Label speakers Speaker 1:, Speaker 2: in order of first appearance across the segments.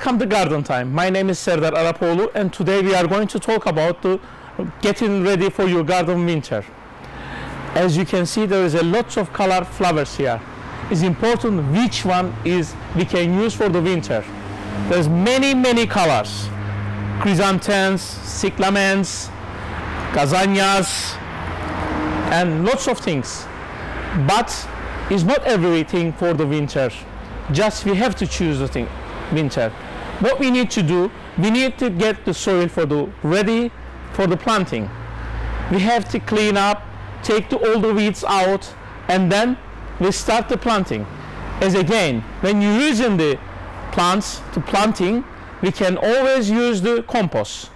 Speaker 1: Welcome to Garden Time. My name is Serdar ARAPOİTLU, and today we are going to talk about getting ready for your garden winter. As you can see, there is a lots of color flowers here. It's important which one is we can use for the winter. There's many colors: chrysanthemums, cyclamens, gazanias, and lots of things. But it's not everything for the winter. Just we have to choose the thing. Winter. What we need to do, we need to get the soil ready for the planting. We have to clean up, take all the weeds out, and then we start the planting. As again, when you're using the plants to planting, we can always use the compost.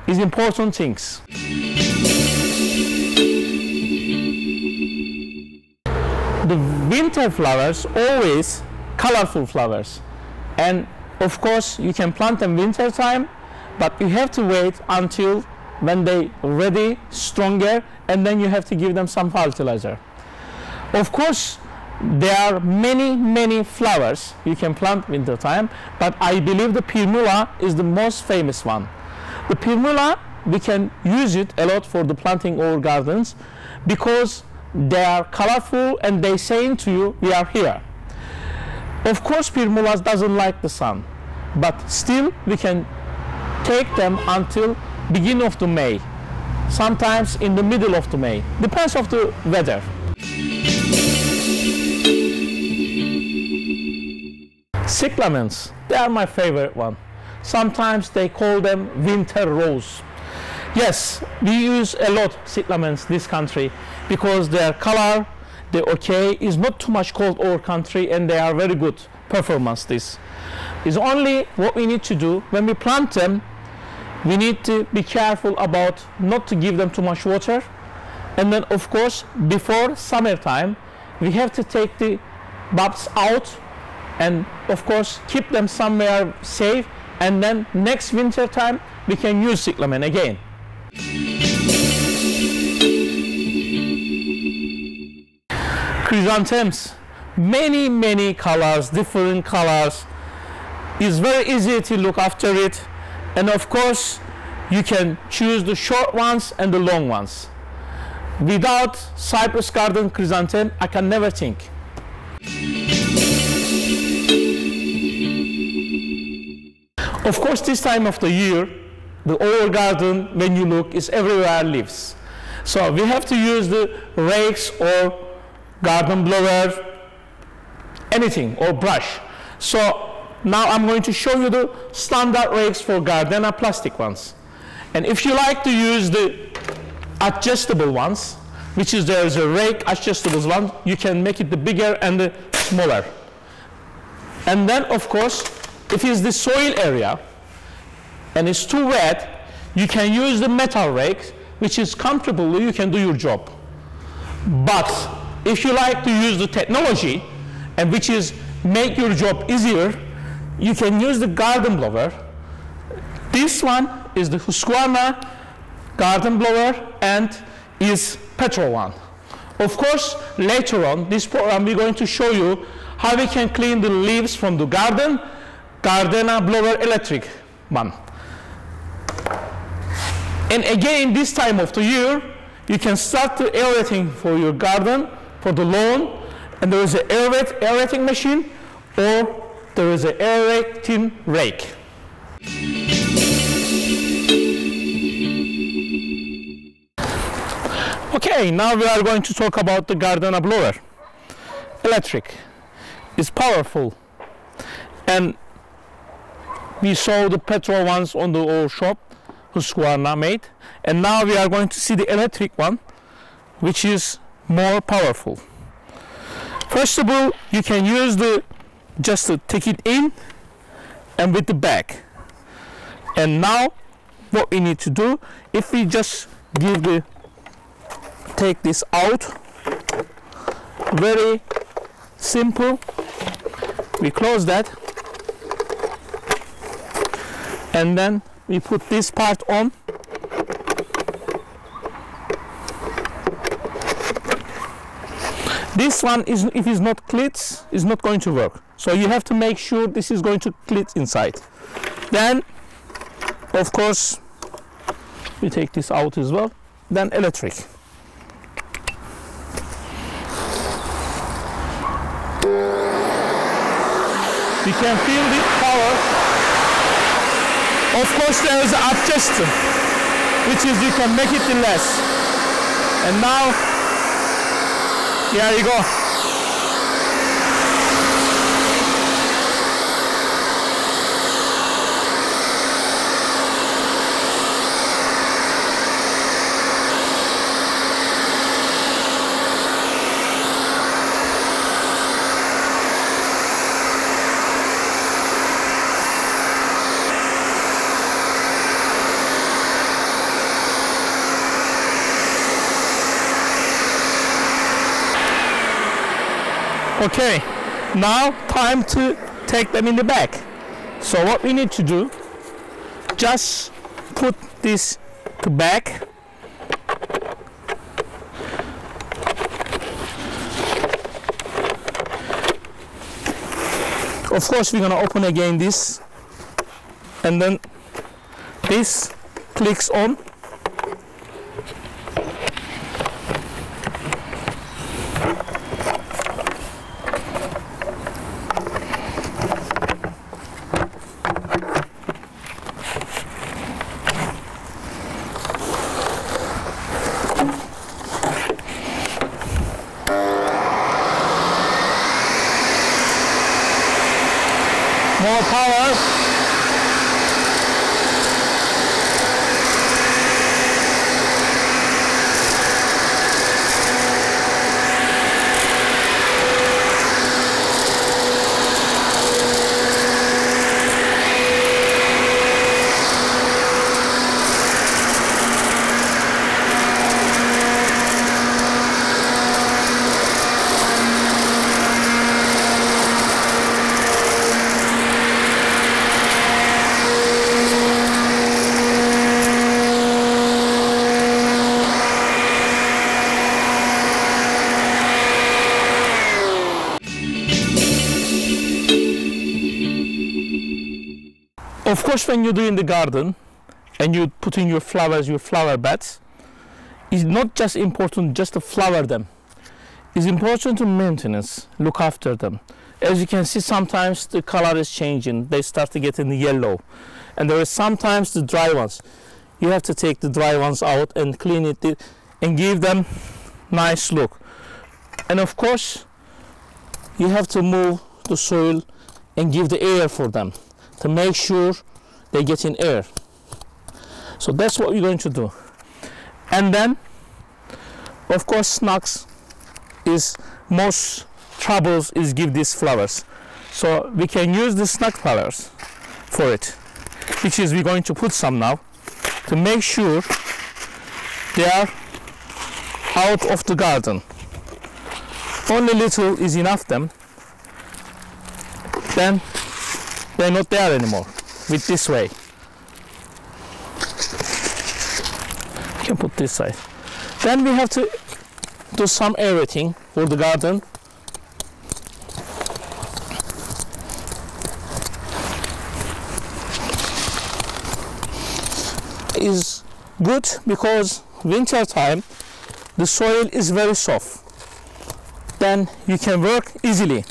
Speaker 1: It's important things. The winter flowers always colorful flowers, and of course you can plant them winter time, but you have to wait until when they ready, stronger, and then you have to give them some fertilizer. Of course there are many flowers you can plant winter time, but I believe the primula is the most famous one. The primula, we can use it a lot for the planting our gardens because they are colorful and they saying to you we are here. Of course primulas doesn't like the sun, but still we can take them until beginning of the May, sometimes in the middle of the May, depends of the weather. Cyclamens, they are my favorite one. Sometimes they call them winter rose. Yes, we use a lot cyclamens this country because their color, they're okay, is not too much cold our country, and they are very good performance. This is only what we need to do when we plant them. We need to be careful about not to give them too much water, and then of course before summertime we have to take the bulbs out and of course keep them somewhere safe, and then next winter time we can use cyclamen again. Chrysanthemums, many colors, different colors. It's very easy to look after it, and of course you can choose the short ones and the long ones. Without cypress garden chrysanthemum, I can never think. Of course this time of the year, the whole garden, when you look, is everywhere leaves. So we have to use the rakes or garden blower, anything, or brush. So now I'm going to show you the standard rakes for gardenia, plastic ones. And if you like to use the adjustable ones, which is there is a rake adjustable one, you can make it the bigger and the smaller. And then of course, if it's the soil area and it's too wet, you can use the metal rake, which is comfortable, you can do your job. But if you like to use the technology, and which is make your job easier, you can use the garden blower. This one is the Husqvarna garden blower and is petrol one. Of course, later on this program we're going to show you how we can clean the leaves from the garden, gardenia blower electric one. And again, this time of the year, you can start the aerating for your garden, for the lawn, and there is an aerating machine, or there is an aerating rake. Okay, now we are going to talk about the gardenia blower. Electric. It's powerful. And we saw the petrol ones on the old shop, Husqvarna made, and now we are going to see the electric one, which is more powerful. First of all, you can use just to take it in and with the back. And now what we need to do, if we just take this out, very simple, we close that, and then we put this part on. This one, if it's not clips, is not going to work. So you have to make sure this is going to clip inside. Then of course we take this out as well. Then electric. We can feel the power. Of course there is an adjuster, which is you can make it less. And now, here you go. Okay, now time to take them in the bag. So what we need to do, just put this to bag. Of course we're gonna open again this, and then this clicks on. More power. Of course, when you do in the garden and you put in your flowers, your flower beds, it's not just important just to flower them. It's important to maintenance, look after them. As you can see, sometimes the color is changing. They start to get in the yellow. And there is sometimes the dry ones. You have to take the dry ones out and clean it and give them nice look. And of course, you have to move the soil and give the air for them to make sure they get in air. So that's what we're going to do. And then, of course, snacks is most troubles is give these flowers. So we can use the snack flowers for it, which is we're going to put some now to make sure they are out of the garden. Only little is enough them. Then they're not there anymore with this way. You can put this side. Then we have to do some aerating for the garden. Is good because winter time the soil is very soft. Then you can work easily.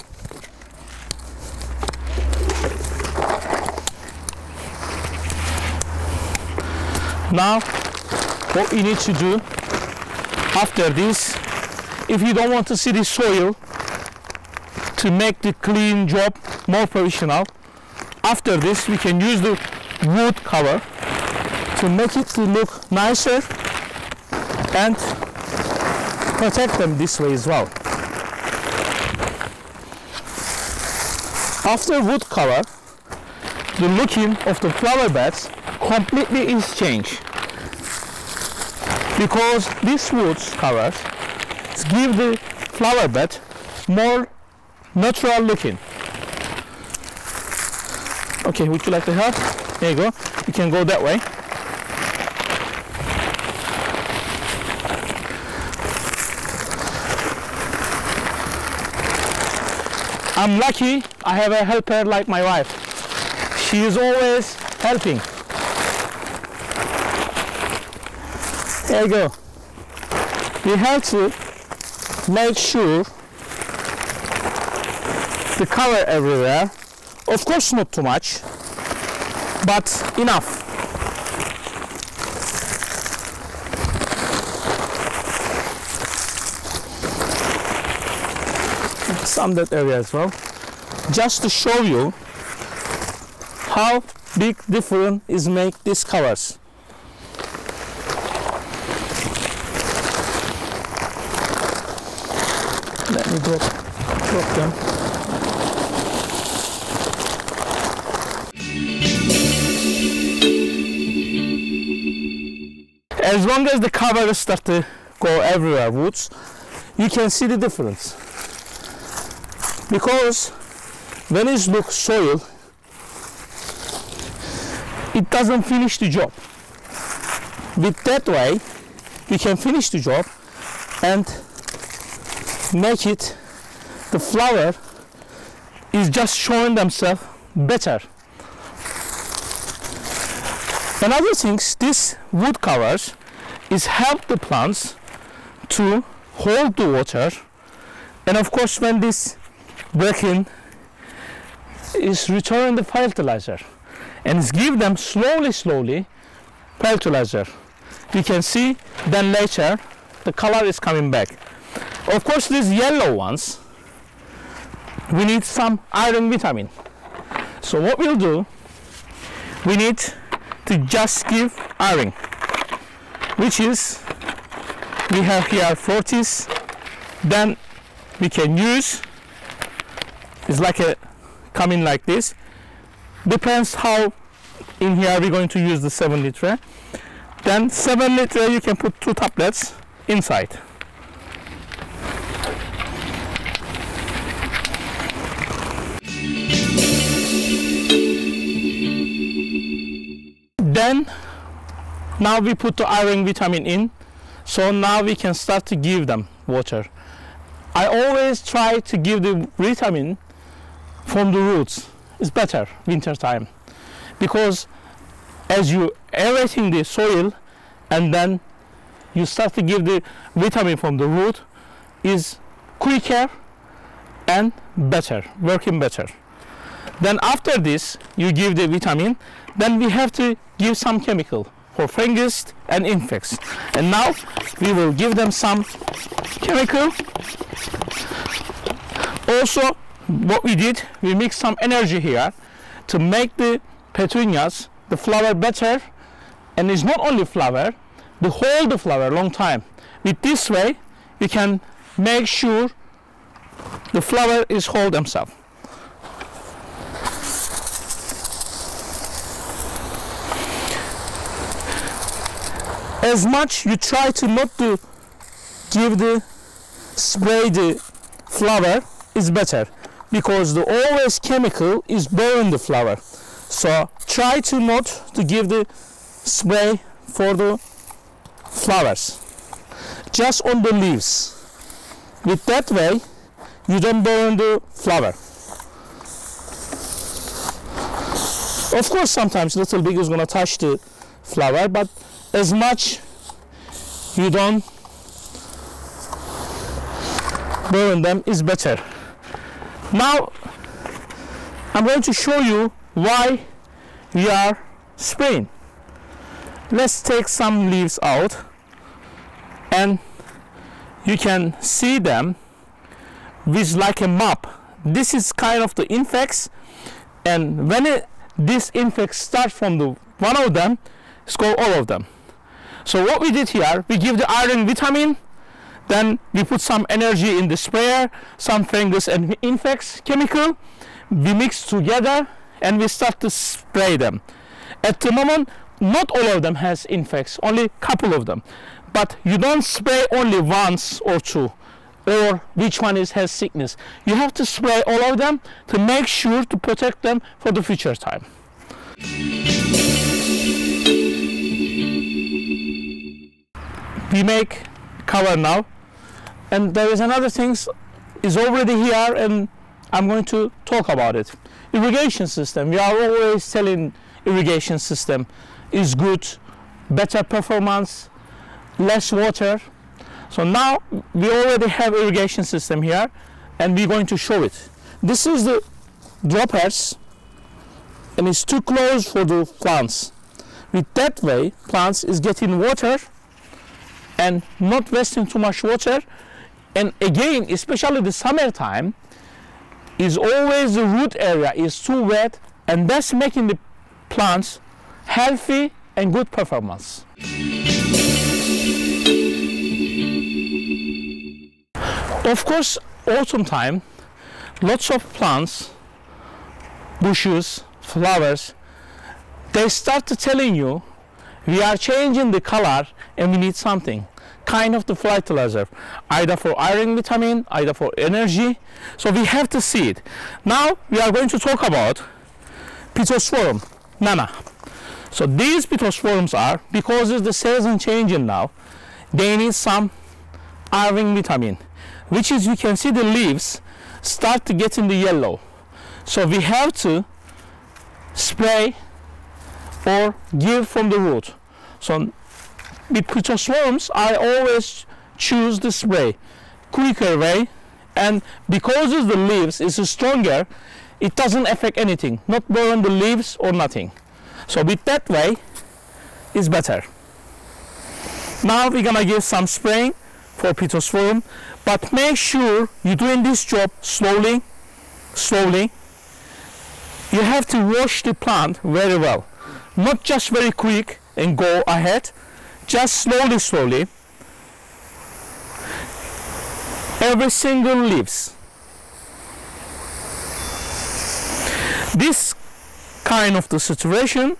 Speaker 1: Now, what you need to do after this, if you don't want to see the soil, to make the clean job more professional, after this we can use the wood cover to make it to look nicer and protect them this way as well. After wood cover, the looking of the flower beds completely is changed, because these wood covers give the flower bed more natural looking. Okay, would you like to help? There you go. You can go that way. I'm lucky I have a helper like my wife. She is always helping. There you go. We have to make sure to cover everywhere. Of course not too much, but enough. Some that area as well, just to show you how big difference is make these covers. Let me drop them. As long as the covers start to go everywhere, roots, you can see the difference. Because when it's look soil, it doesn't finish the job. With that way, you can finish the job and make it, the flower is just showing themselves better. Another thing, this wood covers is help the plants to hold the water, and of course when this breaking is return the fertilizer and give them slowly fertilizer. You can see then later the color is coming back. Of course these yellow ones, we need some iron vitamin. So what we'll do, we need to just give iron, which is, we have here 40s, then we can use, it's like a coming like this, depends how in here we're going to use the 7 liter. Then 7 liter you can put 2 tablets inside. Then now we put the iron vitamin in, so now we can start to give them water. I always try to give the vitamin from the roots. It's better winter time, because as you aerating the soil and then you start to give the vitamin from the root, is quicker and better, working better. Then after this you give the vitamin, then we have to give some chemical for fungus and insects. And now we will give them some chemical. Also what we did, we mixed some energy here to make the petunias, the flower better, and it's not only flower, they hold the flower long time. With this way we can make sure the flower is hold themselves. As much you try to not to give the spray the flower is better, because the always chemical is burn the flower. So try to not to give the spray for the flowers, just on the leaves. With that way you don't burn the flower. Of course sometimes little bit is gonna touch the flower, but as much you don't burn them is better. Now I'm going to show you why we are spraying. Let's take some leaves out and you can see them with like a map. This is kind of the insects, and when this insect starts from the one of them, it's called all of them. So what we did here, we give the iron vitamin, then we put some energy in the sprayer, some fungus and insects chemical, we mix together and we start to spray them. At the moment, not all of them has insects, only couple of them. But you don't spray only once or two, or which one has sickness. You have to spray all of them to make sure to protect them for the future time. We make cover now, and there is another thing is already here and I'm going to talk about it. irrigation system. We are always telling irrigation system is good, better performance, less water. So now we already have irrigation system here, and we're going to show it. This is the droppers, and it's too close for the plants. With that way, plants is getting water and not wasting too much water. And again, especially the summertime, is always the root area is too wet, and that's making the plants healthy and good performance. Of course, autumn time, lots of plants, bushes, flowers, they start to telling you we are changing the color and we need something kind of the fertilizer, either for iron vitamin, either for energy. So we have to see it. Now we are going to talk about pittosporum, Nana. So these pittosporums are, because it's the season changing now, they need some iron vitamin, which is, you can see the leaves start to get in the yellow. So we have to spray or give from the root. So with pittosporums, I always choose the spray, quicker way, and because the leaves is stronger, it doesn't affect anything, not burn the leaves or nothing. So with that way, it's better. Now we're gonna give some spraying for pittosporum, but make sure you're doing this job slowly. You have to wash the plant very well, not just very quick and go ahead, just slowly. Every single leaves. This kind of the situation,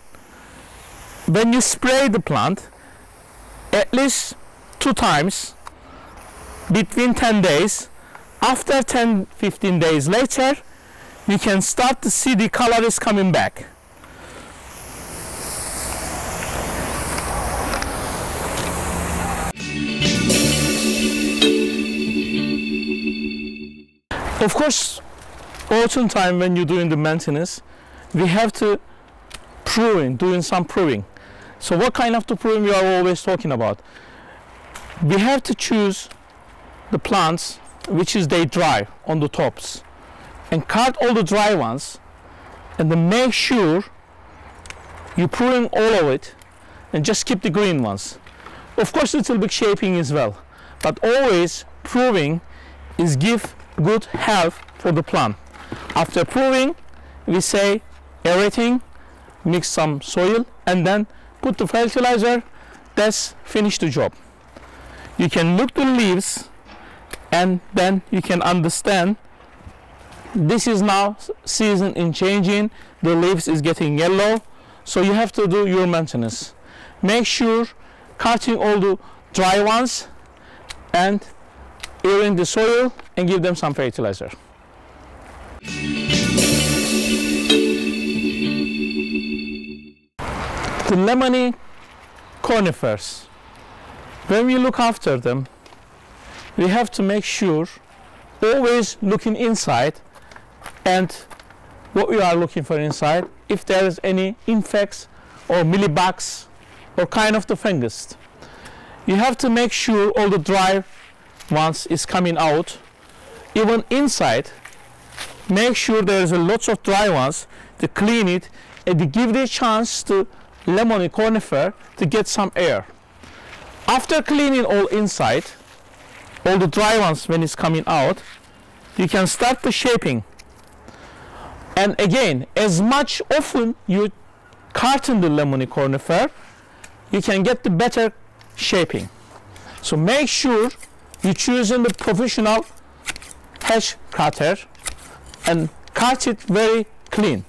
Speaker 1: when you spray the plant at least 2 times between 10 days, after 10-15 days later, you can start to see the color is coming back. Of course, autumn time when you're doing the maintenance, we have to doing some pruning. So what kind of the pruning we are always talking about? We have to choose the plants which is they dry on the tops and cut all the dry ones, and then make sure you prune all of it and just keep the green ones. Of course, little bit shaping as well, but always pruning is give good health for the plant. After pruning, we say aerating, mix some soil, and then put the fertilizer. That's finish the job. You can look the leaves, and then you can understand this is now season in changing, the leaves is getting yellow, so you have to do your maintenance. Make sure cutting all the dry ones and aerating the soil and give them some fertilizer. The lemony conifers, when we look after them, we have to make sure always looking inside, and what we are looking for inside, if there is any insects or mealybugs or kind of the fungus. You have to make sure all the dry ones is coming out. Even inside, make sure there is a lots of dry ones to clean it and to give the chance to lemony conifer to get some air. After cleaning all inside, all the dry ones when it's coming out, you can start the shaping. And again, as much often you carton the lemony conifer, you can get the better shaping. So make sure you choosing the professional hedge cutter and cut it very clean.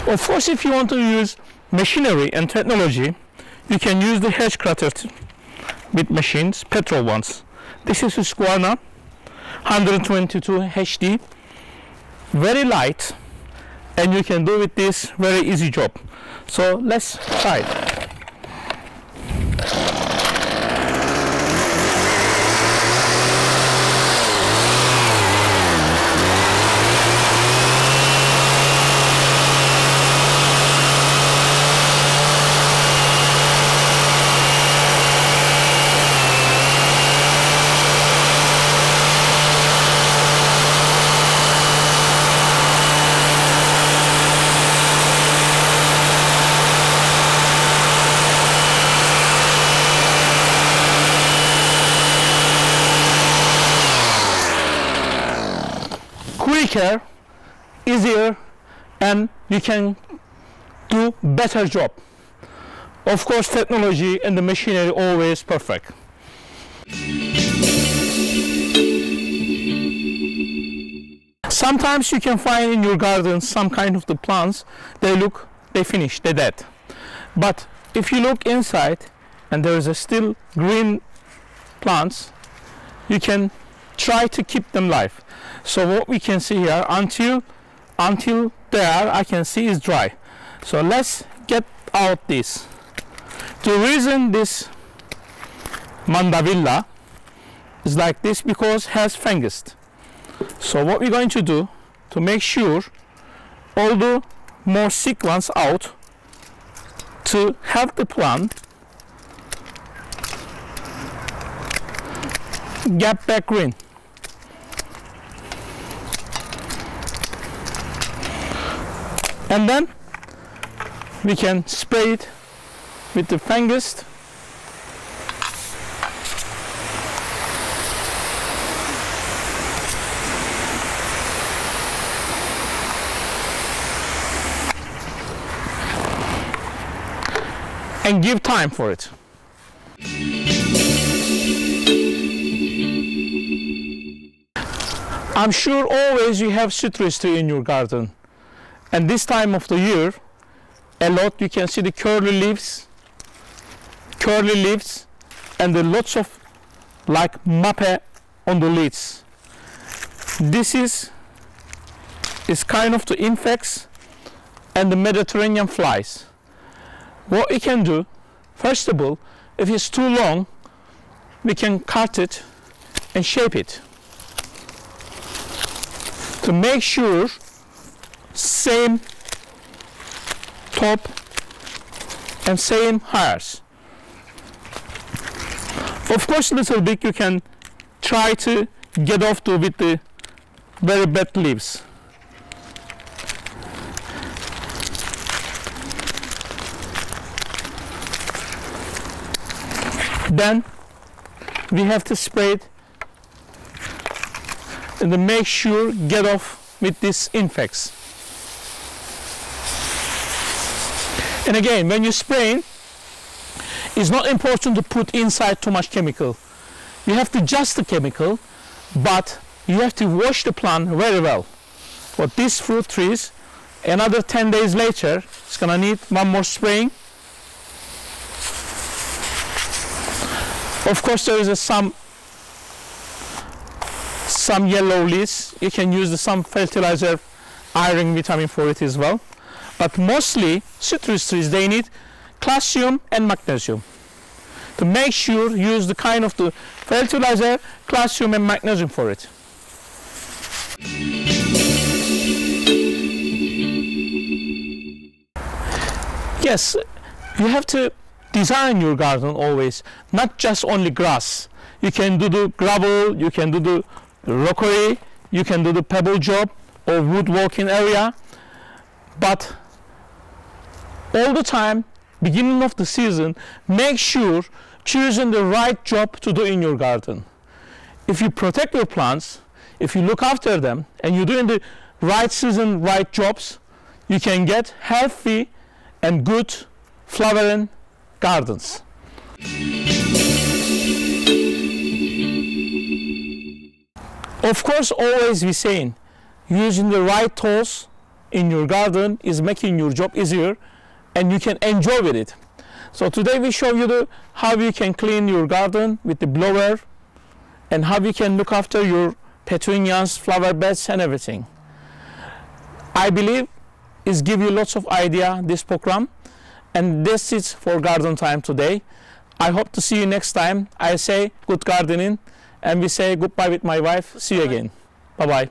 Speaker 1: Of course, if you want to use machinery and technology, you can use the hedge cutter with machines, petrol ones. This is Husqvarna 122 HD, very light, and you can do with this very easy job. So let's try it. Quicker, easier, and you can do better job. Of course, technology and the machinery always perfect. Sometimes you can find in your garden some kind of the plants, they finish, they're dead. But if you look inside and there is a still green plants, you can try to keep them alive. So what we can see here, until there I can see is dry. So let's get out this. The reason this mandavilla is like this because it has fungus. So what we're going to do to make sure all the more sick ones out, to help the plant get back green. And then we can spray it with the fungus. And give time for it. I'm sure always you have citrus tree in your garden. And this time of the year, a lot you can see the curly leaves, and the lots of like mape on the leaves. This is kind of the insects and the Mediterranean flies. What we can do, first of all, if it's too long, we can cut it and shape it to make sure same top and same hairs. Of course, little bit you can try to get off with the very bad leaves. Then we have to spray it and then make sure get off with these insects. And again, when you spray, it's not important to put inside too much chemical. You have to just the chemical, but you have to wash the plant very well. For these fruit trees, another 10 days later, it's gonna need one more spraying. Of course, there is some yellow leaves. You can use some fertilizer, iron, vitamin for it as well. But mostly citrus trees, they need calcium and magnesium. To make sure, use the kind of the fertilizer, calcium and magnesium for it. Yes, you have to design your garden always, not just only grass. You can do the gravel, you can do the rockery, you can do the pebble job or woodworking area, but all the time, beginning of the season, make sure choosing the right job to do in your garden. If you protect your plants, if you look after them, and you're doing the right season, right jobs, you can get healthy and good flowering gardens. Of course, always we saying, using the right tools in your garden is making your job easier and you can enjoy with it. So today we show you how you can clean your garden with the blower and how you can look after your petunias, flower beds and everything. I believe it's give you lots of idea, this program, and this is for garden time today. I hope to see you next time. I say good gardening and we say goodbye with my wife. See you again. Bye-bye.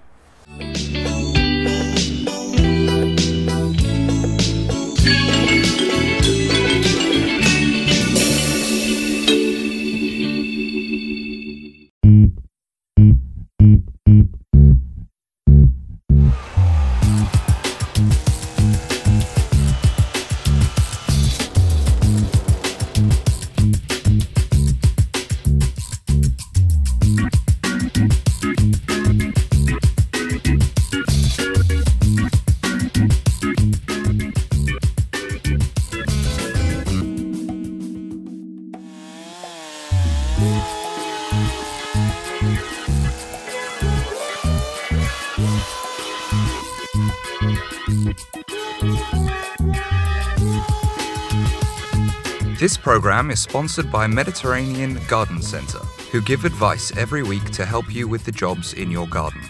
Speaker 2: This program is sponsored by Mediterranean Garden Centre, who give advice every week to help you with the jobs in your garden.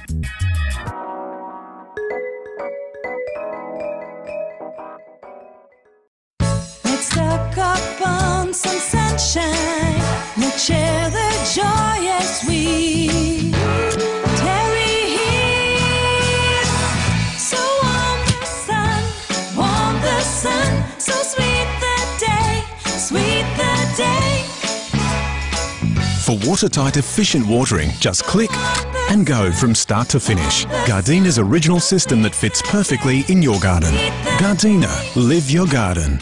Speaker 3: Let's stock up on some sunshine. Let's share the joy as we tarry here. So warm the sun, so sweet the day, sweet the day.
Speaker 4: For watertight, efficient watering, just click and go from start to finish. Gardena's original system that fits perfectly in your garden. Gardena, live your garden.